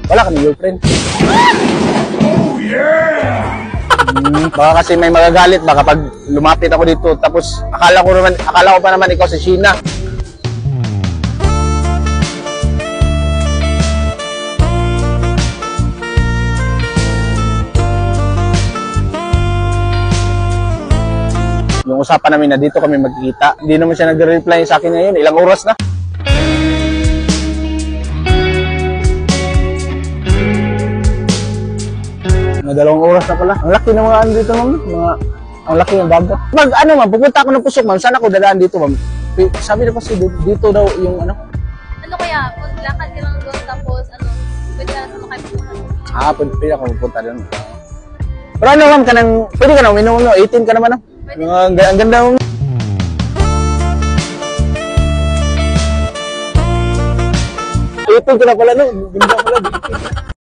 Wala ka ng girlfriend. Oh, yeah! Baka kasi may magagalit, baka pag lumapit ako dito, tapos akala ko pa naman ikaw si Sheena. Yung usapan namin na dito kami magkikita, hindi naman siya nagre-reply sa akin ngayon. Ilang oras na? Mga 2 oras na pala. Ang laki ng mga ano dito, ma'am. Ang laki ng dagat. Pupunta ako ng Pusok, ma'am. Saan ako dadaan dito, ma'am? Sabi na kasi dito daw yung ano. Ano kaya? Maglakad ka lang doon tapos pwede ka na sumakay po. Pwede ako pupunta doon. Pero ano, ma'am, pwede ka na uminom, 18 ka naman, no? Ang ganda mo. Ito ko na pala, no? Ganda pala.